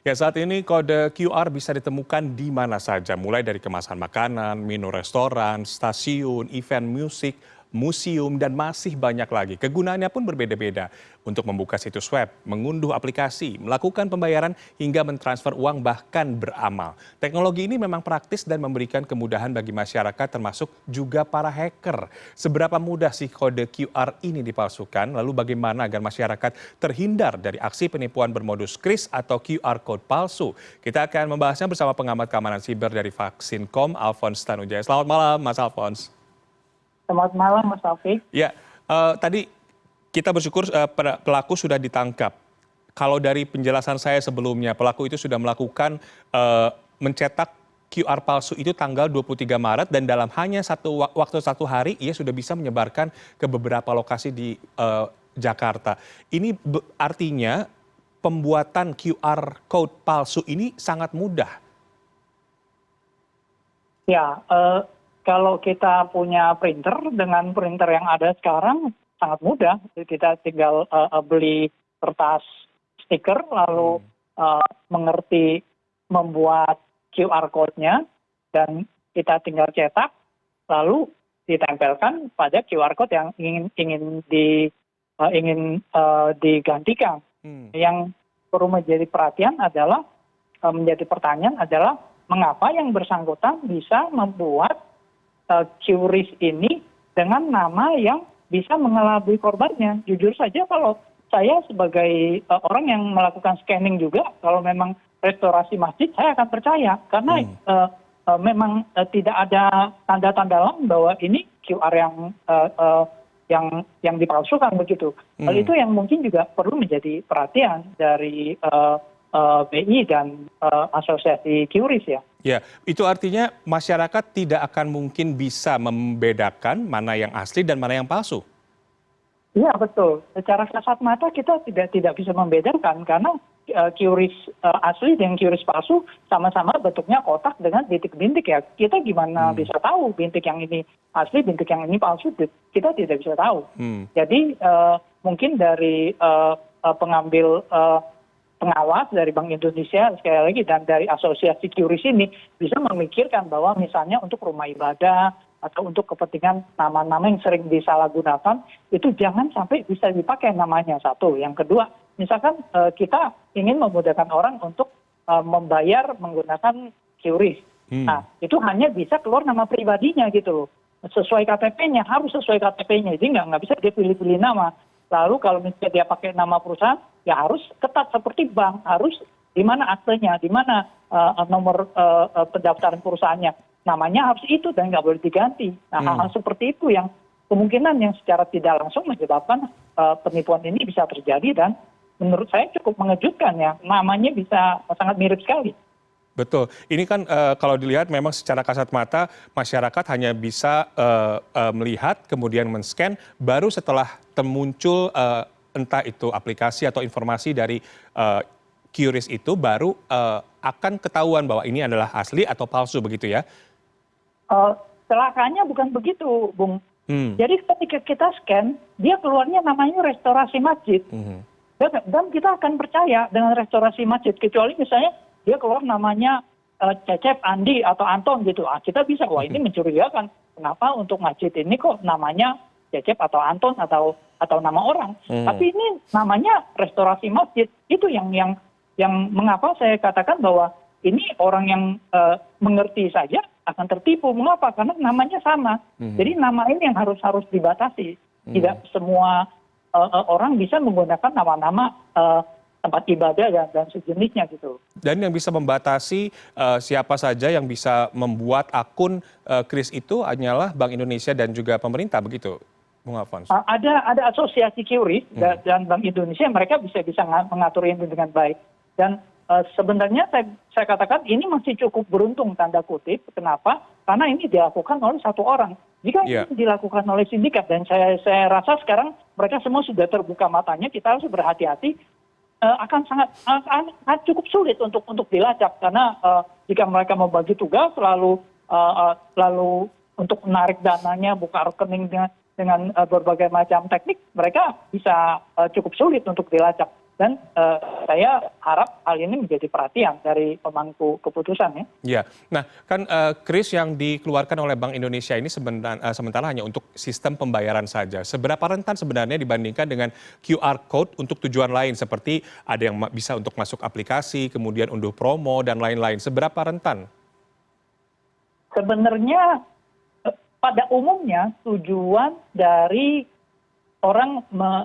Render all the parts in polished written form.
Ya, saat ini kode QR bisa ditemukan di mana saja, mulai dari kemasan makanan, menu restoran, stasiun, event musik, museum, dan masih banyak lagi. Kegunaannya pun berbeda-beda untuk membuka situs web, mengunduh aplikasi, melakukan pembayaran, hingga mentransfer uang bahkan beramal. Teknologi ini memang praktis dan memberikan kemudahan bagi masyarakat termasuk juga para hacker. Seberapa mudah sih kode QR ini dipalsukan? Lalu bagaimana agar masyarakat terhindar dari aksi penipuan bermodus kris atau QR code palsu? Kita akan membahasnya bersama pengamat keamanan siber dari Vaksin.com, Alphonse Tanujaya. Selamat malam, Mas Alphonse. Selamat malam, Mas Taufik. Ya, tadi kita bersyukur pelaku sudah ditangkap. Kalau dari penjelasan saya sebelumnya, pelaku itu sudah melakukan mencetak QR palsu itu tanggal 23 Maret dan dalam hanya waktu satu hari ia sudah bisa menyebarkan ke beberapa lokasi di Jakarta. Ini artinya pembuatan QR code palsu ini sangat mudah. Ya, kalau kita punya printer dengan printer yang ada sekarang sangat mudah. Kita tinggal beli kertas stiker lalu mengerti membuat QR code-nya dan kita tinggal cetak lalu ditempelkan pada QR code yang ingin digantikan. Yang perlu menjadi perhatian adalah menjadi pertanyaan adalah mengapa yang bersangkutan bisa membuat QRIS ini dengan nama yang bisa mengelabui korbannya. Jujur saja kalau saya sebagai orang yang melakukan scanning juga, kalau memang restorasi masjid, saya akan percaya. Karena memang tidak ada tanda-tanda lain bahwa ini QR yang dipalsukan begitu. Hal itu yang mungkin juga perlu menjadi perhatian dari BI dan asosiasi QRIS ya. Ya, itu artinya masyarakat tidak akan mungkin bisa membedakan mana yang asli dan mana yang palsu. Iya betul. Secara kasat mata kita tidak bisa membedakan karena QRIS asli dan QRIS palsu sama-sama bentuknya kotak dengan bintik-bintik ya. Kita gimana bisa tahu bintik yang ini asli, bintik yang ini palsu? Kita tidak bisa tahu. Jadi mungkin dari pengambil pengawas dari Bank Indonesia sekali lagi dan dari asosiasi QRIS ini bisa memikirkan bahwa misalnya untuk rumah ibadah atau untuk kepentingan nama-nama yang sering disalahgunakan itu jangan sampai bisa dipakai namanya satu. Yang kedua, misalkan kita ingin memudahkan orang untuk membayar menggunakan QRIS. Nah, itu hanya bisa keluar nama pribadinya gitu loh. Sesuai KTP-nya, harus sesuai KTP-nya. Jadi nggak bisa dia pilih-pilih nama. Lalu kalau misalnya dia pakai nama perusahaan, ya harus ketat seperti bank, harus di mana aktenya, di mana nomor pendaftaran perusahaannya. Namanya harus itu dan nggak boleh diganti. Nah, hal-hal seperti itu yang kemungkinan yang secara tidak langsung menyebabkan penipuan ini bisa terjadi dan menurut saya cukup mengejutkan ya. Namanya bisa sangat mirip sekali. Betul. Ini kan kalau dilihat memang secara kasat mata masyarakat hanya bisa melihat kemudian men-scan baru setelah muncul entah itu aplikasi atau informasi dari QRIS itu baru akan ketahuan bahwa ini adalah asli atau palsu begitu ya? Celakanya bukan begitu, Bung. Jadi ketika kita scan, dia keluarnya namanya restorasi masjid. Dan kita akan percaya dengan restorasi masjid. Kecuali misalnya dia keluar namanya Cecep, Andi, atau Anton gitu. Kita bisa, wah ini mencurigakan. Kenapa untuk masjid ini kok namanya Cecep atau Anton atau nama orang. Tapi ini namanya restorasi masjid. Itu yang mengapa saya katakan bahwa ini orang yang mengerti saja akan tertipu. Mengapa? Karena namanya sama. Jadi nama ini yang harus dibatasi. Tidak semua orang bisa menggunakan nama-nama tempat ibadah dan sejenisnya gitu. Dan yang bisa membatasi siapa saja yang bisa membuat akun kris itu hanyalah Bank Indonesia dan juga pemerintah begitu, Bung Alphonse? Ada asosiasi QRIS dan Bank Indonesia, mereka bisa mengatur ini dengan baik. Dan sebenarnya saya katakan ini masih cukup beruntung tanda kutip. Kenapa? Karena ini dilakukan oleh satu orang. Jika ini dilakukan oleh sindikat dan saya rasa sekarang mereka semua sudah terbuka matanya, kita harus berhati-hati. Akan cukup sulit untuk dilacak karena jika mereka membagi tugas lalu untuk menarik dananya, buka rekening dengan berbagai macam teknik, mereka bisa cukup sulit untuk dilacak. Dan saya harap hal ini menjadi perhatian dari pemangku keputusan ya. Ya, nah kan kris yang dikeluarkan oleh Bank Indonesia ini sementara hanya untuk sistem pembayaran saja. Seberapa rentan sebenarnya dibandingkan dengan QR code untuk tujuan lain seperti ada yang bisa untuk masuk aplikasi, kemudian unduh promo dan lain-lain. Seberapa rentan? Sebenarnya pada umumnya tujuan dari orang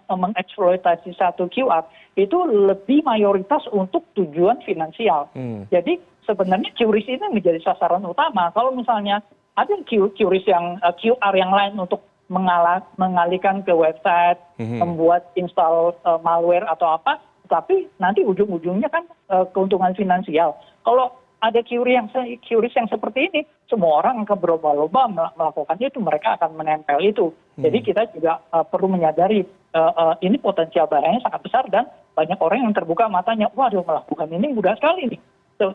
mengeksploitasi satu QR itu lebih mayoritas untuk tujuan finansial. Jadi sebenarnya QRIS ini menjadi sasaran utama. Kalau misalnya ada QRIS yang QR yang lain untuk mengalihkan ke website, membuat install malware atau apa, tapi nanti ujung-ujungnya kan keuntungan finansial. Kalau ada QRIS yang seperti ini, semua orang akan berlomba-lomba melakukannya itu, mereka akan menempel itu. Jadi kita juga perlu menyadari ini potensial bahayanya sangat besar dan banyak orang yang terbuka matanya, waduh melakukan ini mudah sekali nih,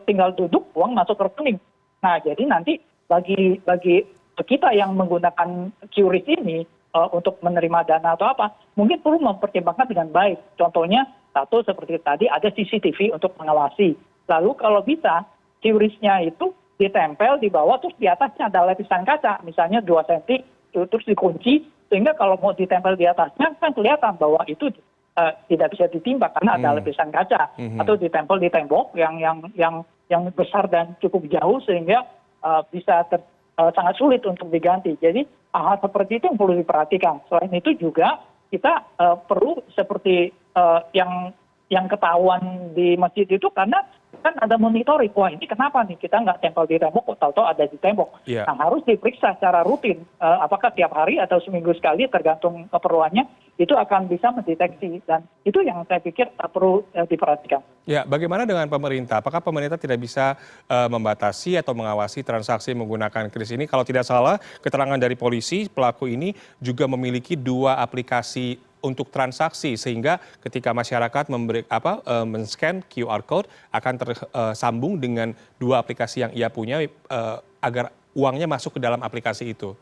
tinggal duduk uang masuk rekening. Nah jadi nanti bagi kita yang menggunakan QRIS ini untuk menerima dana atau apa, mungkin perlu mempertimbangkan dengan baik. Contohnya satu seperti tadi ada CCTV untuk mengawasi. Lalu kalau bisa QRIS-nya itu ditempel di bawah, terus di atasnya ada lapisan kaca, misalnya 2 cm, terus dikunci, sehingga kalau mau ditempel di atasnya kan kelihatan bahwa itu tidak bisa ditimpa karena ada lapisan kaca, atau ditempel di tembok yang besar dan cukup jauh sehingga bisa sangat sulit untuk diganti. Jadi hal seperti itu yang perlu diperhatikan. Selain itu juga kita perlu seperti yang ketahuan di masjid itu karena kan ada monitoring, wah ini kenapa nih kita nggak tempel di tembok kok tahu-tahu ada di tembok. Nah harus diperiksa secara rutin, apakah tiap hari atau seminggu sekali tergantung keperluannya, itu akan bisa mendeteksi dan itu yang saya pikir perlu diperhatikan. Ya, bagaimana dengan pemerintah? Apakah pemerintah tidak bisa membatasi atau mengawasi transaksi menggunakan kris ini? Kalau tidak salah, keterangan dari polisi pelaku ini juga memiliki 2 aplikasi untuk transaksi sehingga ketika masyarakat men-scan QR code akan tersambung dengan 2 aplikasi yang ia punya agar uangnya masuk ke dalam aplikasi itu.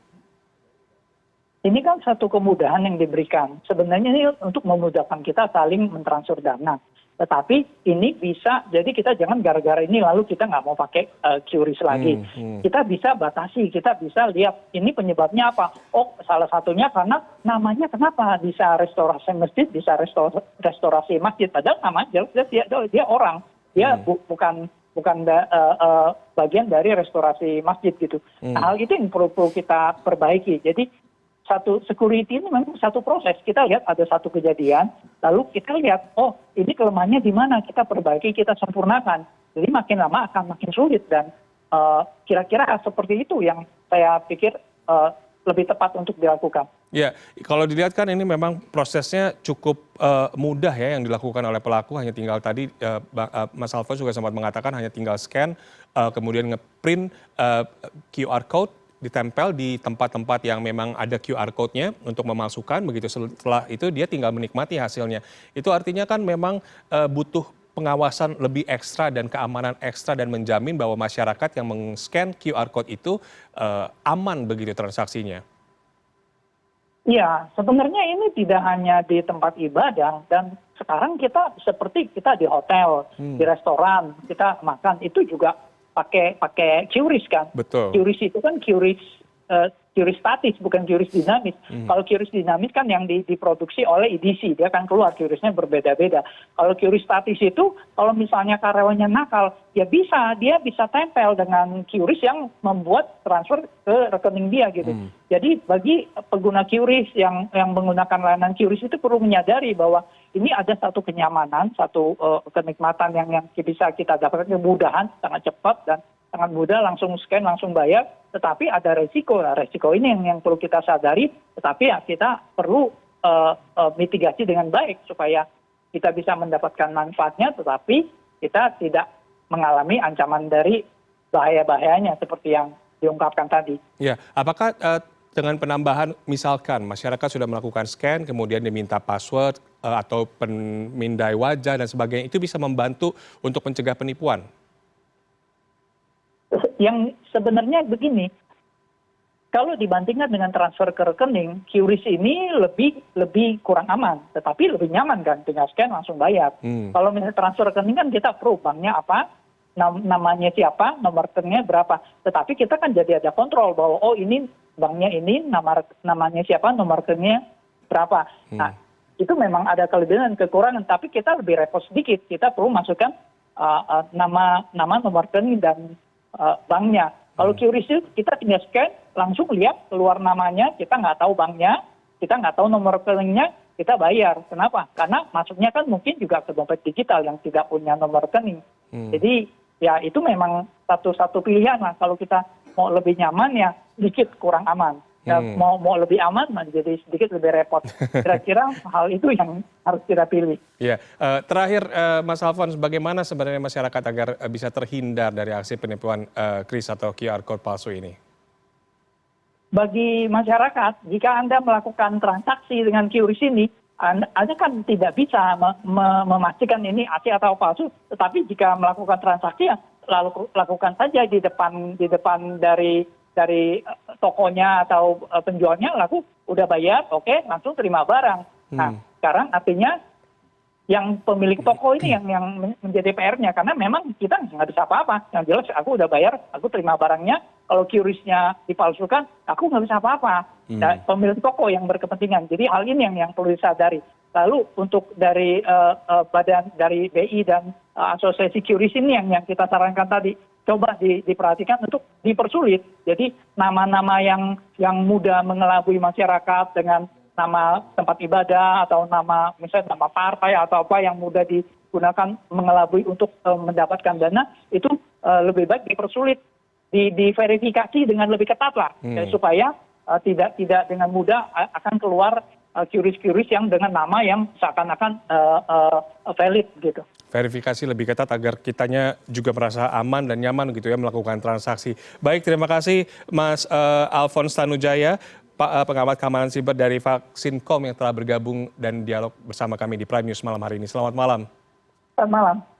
Ini kan satu kemudahan yang diberikan. Sebenarnya ini untuk memudahkan kita saling mentransfer dana. Tetapi ini bisa, jadi kita jangan gara-gara ini lalu kita nggak mau pakai QRIS lagi. Kita bisa batasi, kita bisa lihat ini penyebabnya apa. Oh salah satunya karena namanya kenapa bisa restorasi masjid, bisa restorasi masjid. Padahal namanya dia orang, dia bukan bagian dari restorasi masjid gitu. Nah, hal itu yang perlu kita perbaiki. Jadi satu security ini memang satu proses. Kita lihat ada satu kejadian, lalu kita lihat, oh ini kelemahannya di mana, kita perbaiki, kita sempurnakan. Jadi makin lama akan makin sulit dan kira-kira hal seperti itu yang saya pikir lebih tepat untuk dilakukan. Ya, kalau dilihat kan ini memang prosesnya cukup mudah ya yang dilakukan oleh pelaku, hanya tinggal tadi Mas Alfons juga sempat mengatakan hanya tinggal scan, kemudian ngeprint QR code, ditempel di tempat-tempat yang memang ada QR code-nya untuk memasukkan, begitu setelah itu dia tinggal menikmati hasilnya. Itu artinya kan memang butuh pengawasan lebih ekstra dan keamanan ekstra dan menjamin bahwa masyarakat yang meng-scan QR code itu aman begitu transaksinya. Iya, sebenarnya ini tidak hanya di tempat ibadah dan sekarang kita seperti kita di hotel, di restoran, kita makan itu juga pakai QRIS kan. Betul. QRIS itu kan QRIS statis bukan QRIS dinamis. Kalau QRIS dinamis kan yang diproduksi oleh EDC, dia kan keluar QRIS-nya berbeda-beda. Kalau QRIS statis itu kalau misalnya karyawannya nakal, ya dia bisa tempel dengan QRIS yang membuat transfer ke rekening dia gitu. Jadi bagi pengguna QRIS yang menggunakan layanan QRIS itu perlu menyadari bahwa ini ada satu kenyamanan, satu kenikmatan yang bisa kita dapatkan, kemudahan, sangat cepat dan sangat mudah, langsung scan, langsung bayar, tetapi ada resiko. Nah, resiko ini yang perlu kita sadari, tetapi ya kita perlu mitigasi dengan baik supaya kita bisa mendapatkan manfaatnya, tetapi kita tidak mengalami ancaman dari bahaya-bahayanya seperti yang diungkapkan tadi. Ya, apakah dengan penambahan misalkan masyarakat sudah melakukan scan, kemudian diminta password atau pemindai wajah dan sebagainya, itu bisa membantu untuk mencegah penipuan? Yang sebenarnya begini, kalau dibandingkan dengan transfer ke rekening, QRIS ini lebih kurang aman, tetapi lebih nyaman kan, tinggal scan langsung bayar. Kalau misalnya transfer rekening kan kita approve banknya apa, namanya siapa, nomor rekeningnya berapa. Tetapi kita kan jadi ada kontrol bahwa oh ini banknya ini, namanya siapa, nomor rekeningnya berapa. Nah, itu memang ada kelebihan dan kekurangan, tapi kita lebih repot sedikit. Kita perlu masukkan nama, nomor rekening dan banknya. Kalau QRIS itu kita tinggal scan, langsung lihat keluar namanya, kita nggak tahu banknya, kita nggak tahu nomor rekeningnya, kita bayar. Kenapa? Karena masuknya kan mungkin juga ke dompet digital yang tidak punya nomor rekening. Jadi ya itu memang satu pilihan lah. Kalau kita mau lebih nyaman ya sedikit kurang aman. Ya, mau lebih aman menjadi sedikit lebih repot. Kira-kira hal itu yang harus kita pilih. Ya, terakhir Mas Alfons, bagaimana sebenarnya masyarakat agar bisa terhindar dari aksi penipuan kris atau QR code palsu ini? Bagi masyarakat, jika Anda melakukan transaksi dengan QRIS ini, Anda kan tidak bisa memastikan ini asli atau palsu, tetapi jika melakukan transaksi ya lalu lakukan saja di depan dari tokonya atau penjualnya, laku udah bayar, oke, langsung terima barang. Nah, sekarang artinya yang pemilik toko ini yang menjadi PR-nya, karena memang kita nggak bisa apa-apa. Yang jelas aku udah bayar, aku terima barangnya. Kalau QRIS-nya dipalsukan, aku nggak bisa apa-apa. Nah, pemilik toko yang berkepentingan. Jadi hal ini yang perlu disadari. Lalu untuk dari dari BI dan asosiasi QRIS ini yang kita sarankan tadi, coba diperhatikan untuk dipersulit. Jadi nama-nama yang mudah mengelabui masyarakat dengan nama tempat ibadah atau nama misalnya nama partai atau apa yang mudah digunakan mengelabui untuk mendapatkan dana, itu lebih baik dipersulit, diverifikasi dengan lebih ketat lah, supaya tidak dengan mudah akan keluar QRIS yang dengan nama yang seakan-akan valid gitu. Verifikasi lebih ketat agar kitanya juga merasa aman dan nyaman gitu ya melakukan transaksi. Baik, terima kasih Mas Alfons Tanujaya, pengamat keamanan siber dari Vaksin.com yang telah bergabung dan dialog bersama kami di Prime News malam hari ini. Selamat malam. Selamat malam.